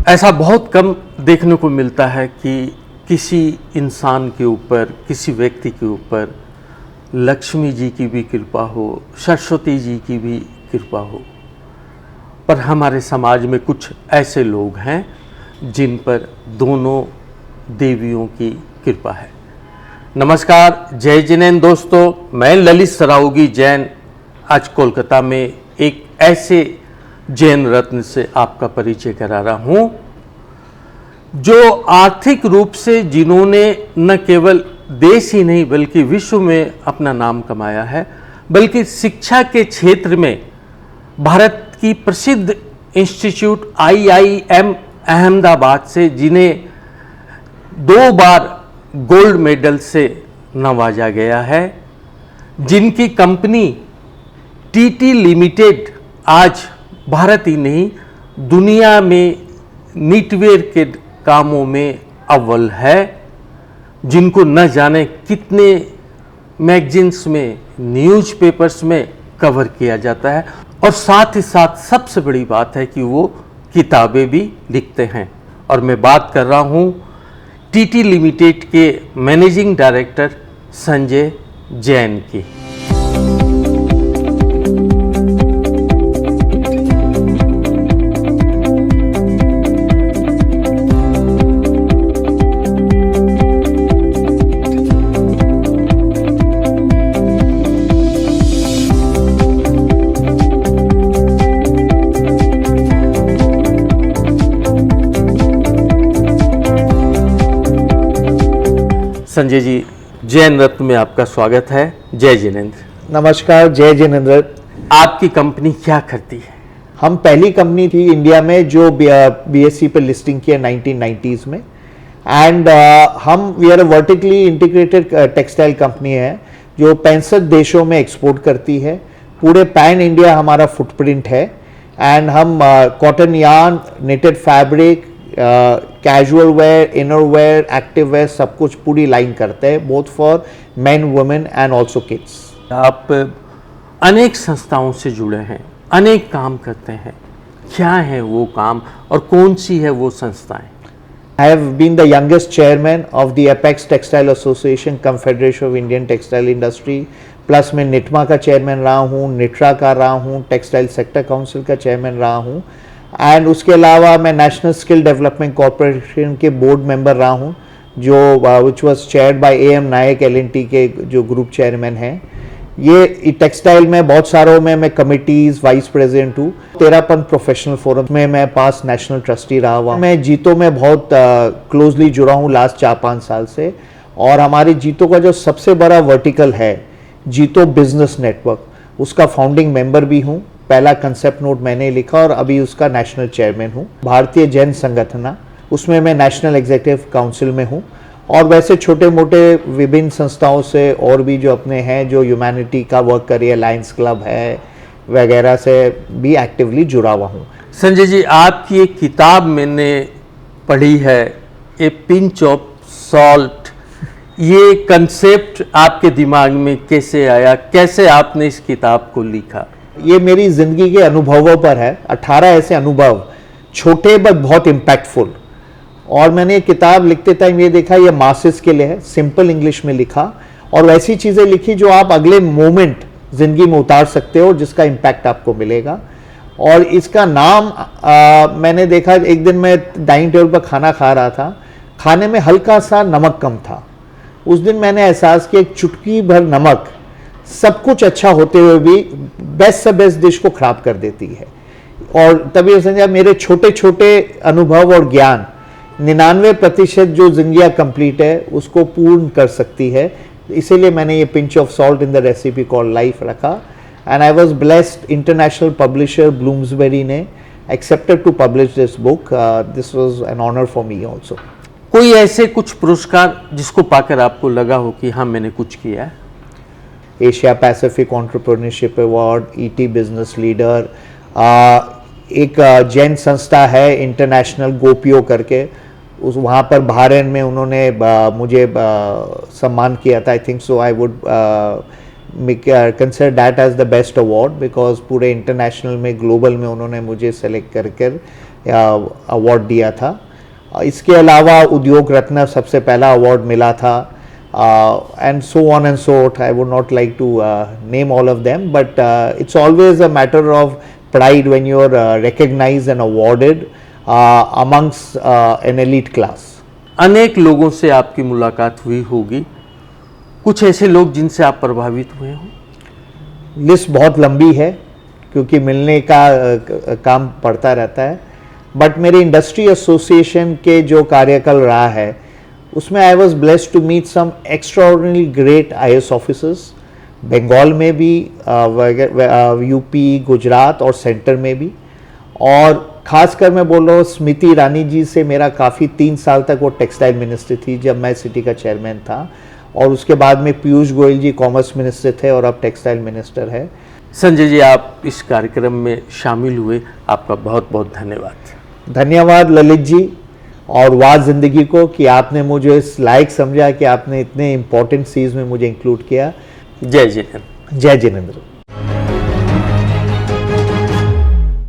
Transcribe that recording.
ऐसा बहुत कम देखने को मिलता है कि किसी इंसान के ऊपर, किसी व्यक्ति के ऊपर लक्ष्मी जी की भी कृपा हो, सरस्वती जी की भी कृपा हो। पर हमारे समाज में कुछ ऐसे लोग हैं जिन पर दोनों देवियों की कृपा है। नमस्कार, जय जिनेंद्र दोस्तों, मैं ललित सरावगी जैन आज कोलकाता में एक ऐसे जैन रत्न से आपका परिचय करा रहा हूँ जो आर्थिक रूप से जिन्होंने न केवल देश ही नहीं बल्कि विश्व में अपना नाम कमाया है, बल्कि शिक्षा के क्षेत्र में भारत की प्रसिद्ध इंस्टीट्यूट IIM अहमदाबाद से जिन्हें 2 बार गोल्ड मेडल से नवाजा गया है, जिनकी कंपनी TT लिमिटेड आज भारत ही नहीं दुनिया में नीटवेयर के कामों में अव्वल है, जिनको न जाने कितने मैगजीन्स में, न्यूज़पेपर्स में कवर किया जाता है, और साथ ही साथ सबसे बड़ी बात है कि वो किताबें भी लिखते हैं। और मैं बात कर रहा हूँ TT लिमिटेड के मैनेजिंग डायरेक्टर संजय जैन की। संजय जी, जैन रत्न में आपका स्वागत है। जय जिनेंद्र। नमस्कार, जय जिनेंद्र। आपकी कंपनी क्या करती है? हम पहली कंपनी थी इंडिया में जो BSE पे लिस्टिंग किया 1990s में, and we are a vertically integrated textile company है जो 65 देशों में एक्सपोर्ट करती है। पूरे पैन इंडिया हमारा फुटप्रिंट है, एंड हम cotton yarn, knitted fabric, casual wear, inner wear, active wear सब कुछ पूरी लाइन करते हैं, both for men, women and also kids. आप अनेक संस्थाओं से जुड़े हैं, अनेक काम करते हैं, क्या है वो काम और कौन सी है वो संस्थाएं? I have been the youngest chairman of the Apex Textile Association, Confederation of Indian Textile Industry, plus मैं निटमा का चेयरमैन रहा हूँ, निट्रा का रहा हूँ, टेक्सटाइल सेक्टर काउंसिल का चेयरमैन रहा हूँ, एंड उसके अलावा मैं नेशनल स्किल डेवलपमेंट कॉरपोरेशन के बोर्ड मेंबर रहा हूँ जो which was chaired by AM Naik L&T के जो ग्रुप चेयरमैन हैं। ये टेक्सटाइल में बहुत सारों में मैं कमिटीज़ वाइस प्रेसिडेंट हूँ। 13 प्रोफेशनल फोरम में मैं पास नेशनल ट्रस्टी रहा हुआ। मैं जीतो में बहुत क्लोजली जुड़ा हूँ लास्ट 4-5 साल से, और हमारी जीतो का जो सबसे बड़ा वर्टिकल है जीतो बिजनेस नेटवर्क, उसका फाउंडिंग मेंबर भी हूँ। पहला कंसेप्ट नोट मैंने लिखा और अभी उसका नेशनल चेयरमैन हूँ। भारतीय जैन संगठन, उसमें मैं नेशनल एग्जीक्यूटिव काउंसिल में हूँ, और वैसे छोटे मोटे विभिन्न संस्थाओं से और भी जो अपने हैं जो ह्यूमैनिटी का वर्क कर रही है, लायंस क्लब है वगैरह से भी एक्टिवली जुड़ा हुआ हूँ। संजय जी, आपकी एक किताब मैंने पढ़ी है, ए पिंच ऑफ सॉल्ट। ये कंसेप्ट आपके दिमाग में कैसे आया, कैसे आपने इस किताब को लिखा? ये मेरी जिंदगी के अनुभवों पर है, 18 ऐसे अनुभव, छोटे बट बहुत इम्पैक्टफुल। और मैंने ये किताब लिखते टाइम ये देखा ये मासेस के लिए है, सिंपल इंग्लिश में लिखा, और वैसी चीज़ें लिखी जो आप अगले मोमेंट जिंदगी में उतार सकते हो, जिसका इम्पैक्ट आपको मिलेगा। और इसका नाम मैंने देखा, एक दिन मैं डाइनिंग टेबल पर खाना खा रहा था, खाने में हल्का सा नमक कम था। उस दिन मैंने एहसास किया एक चुटकी भर नमक सब कुछ अच्छा होते हुए भी बेस्ट से बेस्ट डिश को खराब कर देती है। और तभी समझा मेरे छोटे छोटे अनुभव और ज्ञान 99% जो जिंदगियां कंप्लीट है उसको पूर्ण कर सकती है। इसीलिए मैंने ये pinch of salt in the recipe called life रखा, and I was blessed, international publisher Bloomsbury ने accepted to publish this book. This was an honour for me also. कोई ऐसे कुछ पुरस्कार जिसको पाकर आपको लगा हो कि हाँ मैंने कुछ किया है? Asia Pacific entrepreneurship award, ET business leader, एक जैन संस्था है इंटरनेशनल गोपियो करके, उस वहाँ पर बहरीन में उन्होंने मुझे सम्मान किया था। I think so I would consider that as the best award because पूरे इंटरनेशनल में ग्लोबल में उन्होंने मुझे सेलेक्ट कर अवार्ड दिया था। इसके अलावा उद्योग रत्न सबसे पहला अवार्ड मिला था and so on and so forth. I would not like to name all of them, but it's always a matter of pride when you are recognized and awarded amongst an elite class. अनेक लोगों से आपकी मुलाकात हुई होगी, कुछ ऐसे लोग जिनसे आप प्रभावित हुए हो? लिस्ट बहुत लंबी है क्योंकि मिलने का काम पड़ता रहता है, बट मेरे इंडस्ट्री एसोसिएशन के जो कार्यकाल रहा है उसमें I was blessed to meet some extraordinary great IAS officers, Bengal में भी, यूपी, गुजरात और सेंटर में भी। और ख़ासकर मैं बोल रहा हूँ स्मृति ईरानी जी से मेरा काफ़ी 3 साल तक वो टेक्सटाइल मिनिस्टर थी जब मैं सिटी का चेयरमैन था, और उसके बाद में पीयूष गोयल जी कॉमर्स मिनिस्टर थे और अब टेक्सटाइल मिनिस्टर है। संजय जी, आप इस कार्यक्रम में शामिल हुए, आपका बहुत बहुत धन्यवाद। धन्यवाद ललित जी और वाह ज़िंदगी को कि आपने मुझे इस लायक समझा कि आपने इतने इम्पोर्टेंट चीज़ में मुझे इंक्लूड किया। जय जिनेंद्र। जय जिनेंद्र।